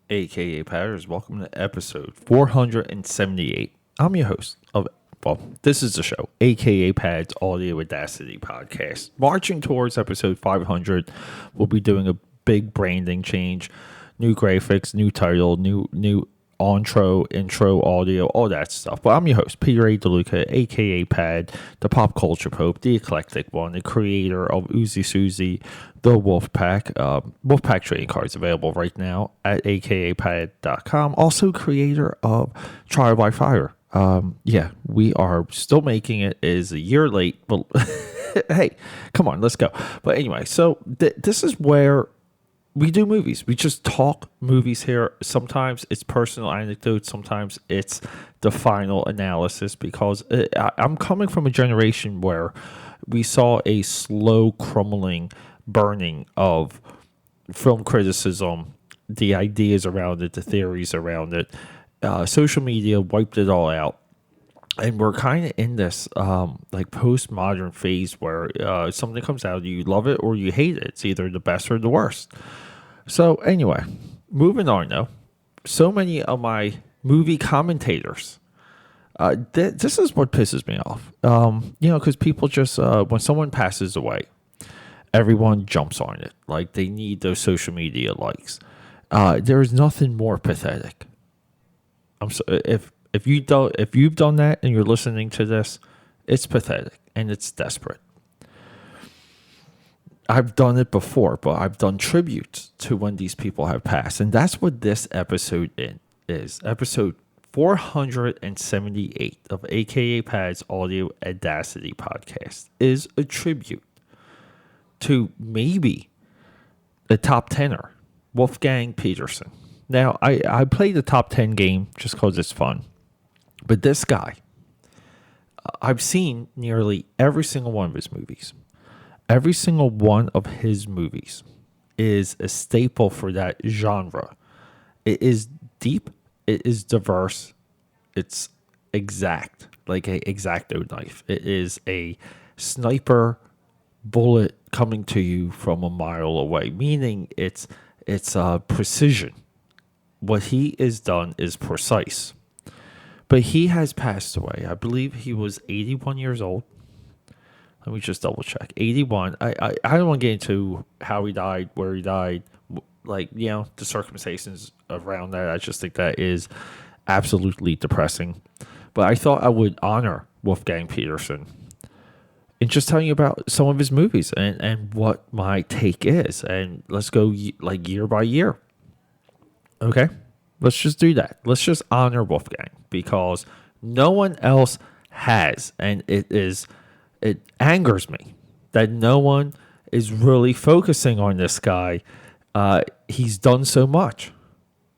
aka Petersen. Welcome to episode 478. I'm your host of, this is the show, aka Pad's Audio Audacity podcast. Marching towards episode 500, we'll be doing a big branding change, new graphics, new title, new intro, audio, all that stuff. But I'm your host, Peter A. DeLuca, aka Pad, the pop culture pope, the eclectic one, the creator of Uzi Suzy, the Wolfpack. Wolfpack trading cards available right now at akapad.com. Also creator of Trial by Fire. We are still making it. It is a year late, but hey, come on, let's go. But anyway, so this is where we do movies. We just talk movies here. Sometimes it's personal anecdotes. Sometimes it's the final analysis, because I'm coming from a generation where we saw a slow crumbling, burning of film criticism, the ideas around it, the theories around it. Social media wiped it all out. And we're kind of in this like postmodern phase where something comes out, you love it or you hate it. It's either the best or the worst. So anyway, moving on though. So many of my movie commentators, this is what pisses me off. Because people just, when someone passes away, everyone jumps on it. Like they need those social media likes. There is nothing more pathetic. I'm so, if you've done that and you're listening to this, it's pathetic and it's desperate. I've done it before, but I've done tributes to when these people have passed. And that's what this episode is. Episode 478 of AKA Pad's Audio Audacity podcast is a tribute to maybe the top tenor, Wolfgang Petersen. Now, I play the top 10 game just because it's fun. But this guy, I've seen nearly every single one of his movies. Every single one of his movies is a staple for that genre. It is deep. It is diverse. It's exact, like a X-Acto knife. It is a sniper bullet coming to you from a mile away, meaning it's precision. What he has done is precise. But he has passed away. I believe he was 81 years old. Let me just double check. 81. I don't want to get into how he died, where he died, the circumstances around that. I just think that is absolutely depressing. But I thought I would honor Wolfgang Petersen and just tell you about some of his movies and what my take is. And let's go year by year. Okay? Let's just do that. Let's just honor Wolfgang because no one else has. And it angers me that no one is really focusing on this guy. He's done so much,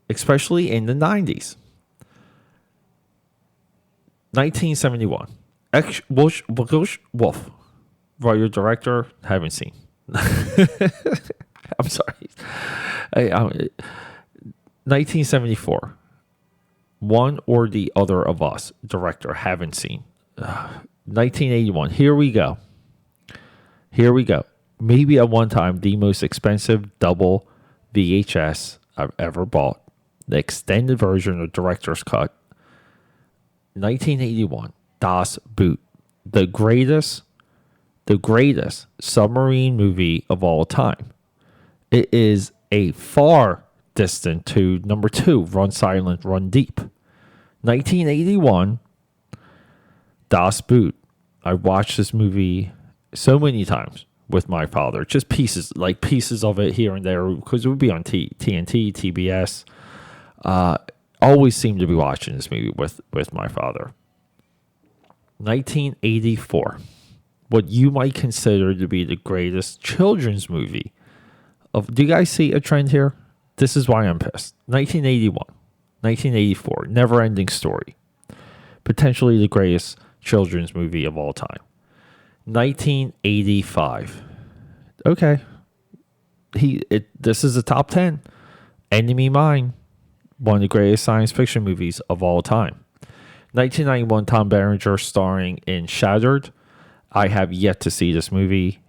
especially in the 90s. 1971. Wolf. Writer, director, haven't seen. I'm sorry. 1974. One or the Other of Us, director, haven't seen. 1981. Here we go. Maybe at one time the most expensive double VHS I've ever bought. The extended version of director's cut. 1981. Das Boot. The greatest submarine movie of all time. It is a far distant to number 2, Run Silent, Run Deep. 1981. Das Boot. I watched this movie so many times with my father. Just pieces of it here and there, because it would be on TNT, TBS. Always seemed to be watching this movie with my father. 1984. What you might consider to be the greatest children's movie. Do you guys see a trend here? This is why I'm pissed. 1981. 1984. Never Ending Story. Potentially the greatest children's movie of all time. 1985. Okay. This is a top 10. Enemy Mine. One of the greatest science fiction movies of all time. 1991, Tom Berenger starring in Shattered. I have yet to see this movie.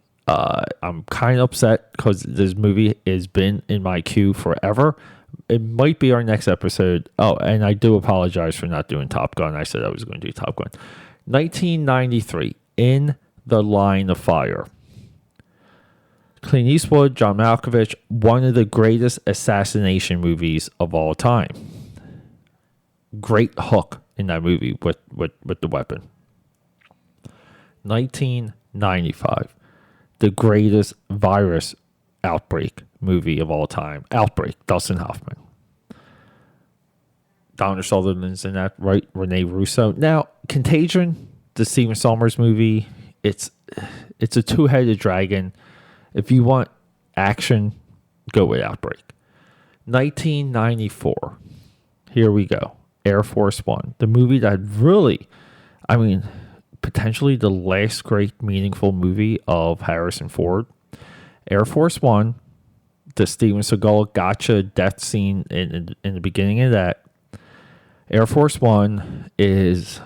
I'm kind of upset because this movie has been in my queue forever, It might be our next episode. Oh, and I do apologize for not doing Top Gun. I said I was going to do Top Gun. 1993, In the Line of Fire. Clint Eastwood, John Malkovich, one of the greatest assassination movies of all time. Great hook in that movie with the weapon. 1995, the greatest virus outbreak movie of all time. Outbreak, Dustin Hoffman. Donald Sutherland's in that, right? Rene Russo. Now, Contagion, the Stephen Sommers movie, it's a two-headed dragon. If you want action, go with Outbreak. 1994. Here we go. Air Force One. The movie that really, potentially the last great meaningful movie of Harrison Ford. Air Force One, the Steven Seagal gotcha death scene in the beginning of that. Air Force One is,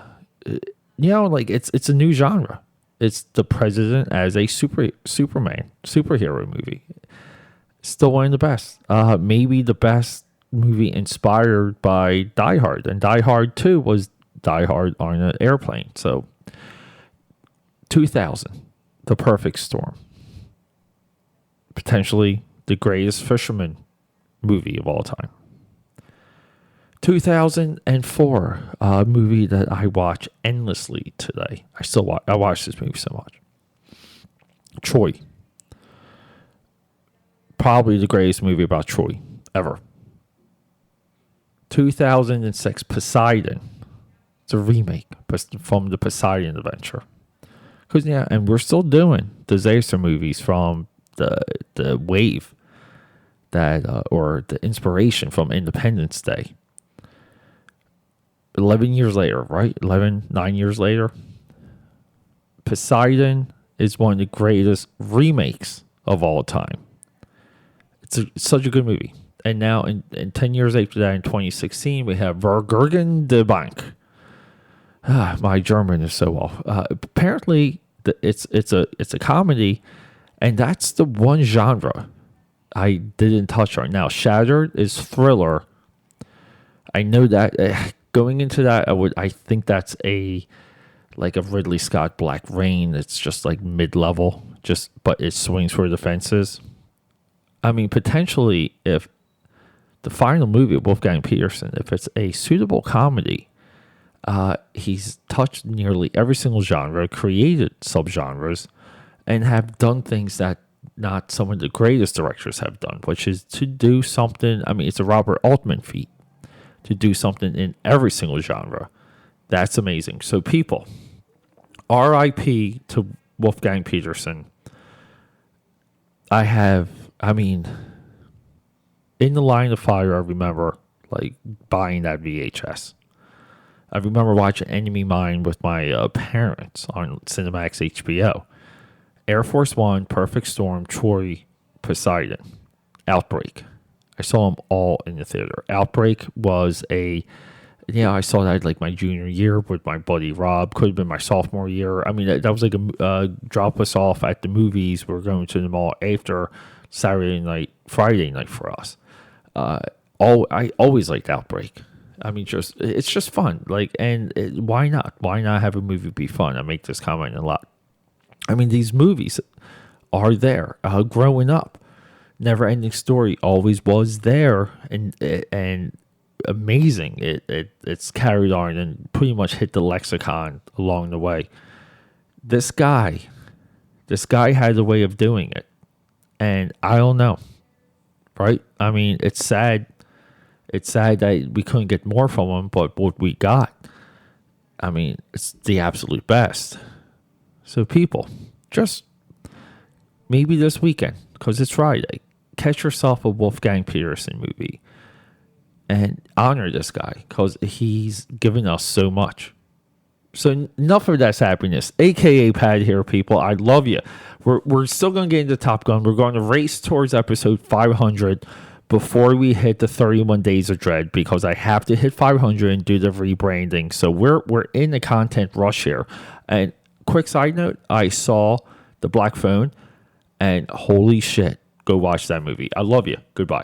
it's a new genre. It's the president as a superhero movie. Still one of the best. Maybe the best movie inspired by Die Hard. And Die Hard 2 was Die Hard on an airplane. So, 2000, The Perfect Storm. Potentially the greatest fisherman movie of all time. 2004, a movie that I watch endlessly today. I watch this movie so much. Troy. Probably the greatest movie about Troy ever. 2006, Poseidon. It's a remake from the Poseidon Adventure. And we're still doing disaster movies from the wave that or the inspiration from Independence Day. 11 years later, right? 9 years later. Poseidon is one of the greatest remakes of all time. It's such a good movie. And now, in 10 years after that, in 2016, we have Vergurgen de Bank. My German is so off. Apparently, it's a comedy, and that's the one genre I didn't touch on. Now, Shattered is thriller. I know that. Going into that, I think that's like a Ridley Scott Black Rain. It's just like mid-level, but it swings for the fences. Potentially, if the final movie of Wolfgang Petersen, if it's a suitable comedy, he's touched nearly every single genre, created subgenres, and have done things that not some of the greatest directors have done, which is to do something. It's a Robert Altman feat. To do something in every single genre. That's amazing. So people, R.I.P. to Wolfgang Petersen. In the Line of Fire, I remember buying that VHS. I remember watching Enemy Mine with my parents on Cinemax HBO. Air Force One, Perfect Storm, Troy, Poseidon, Outbreak. I saw them all in the theater. Outbreak was I saw that my junior year with my buddy Rob. Could have been my sophomore year. That was a drop us off at the movies. We're going to the mall after Saturday night, Friday night for us. I always liked Outbreak. It's just fun. Why not? Why not have a movie be fun? I make this comment a lot. These movies are there. Growing up. Never Ending Story always was there and amazing. It's carried on and pretty much hit the lexicon along the way. This guy had a way of doing it, and I don't know, right? It's sad. It's sad that we couldn't get more from him, but what we got, it's the absolute best. So people, just maybe this weekend, because it's Friday, catch yourself a Wolfgang Petersen movie and honor this guy because he's given us so much. So enough of that happiness. AKAPAD here, people. I love you. We're still going to get into Top Gun. We're going to race towards episode 500 before we hit the 31 Days of Dread because I have to hit 500 and do the rebranding. So we're in the content rush here. And quick side note, I saw The Black Phone and holy shit. Go watch that movie. I love you. Goodbye.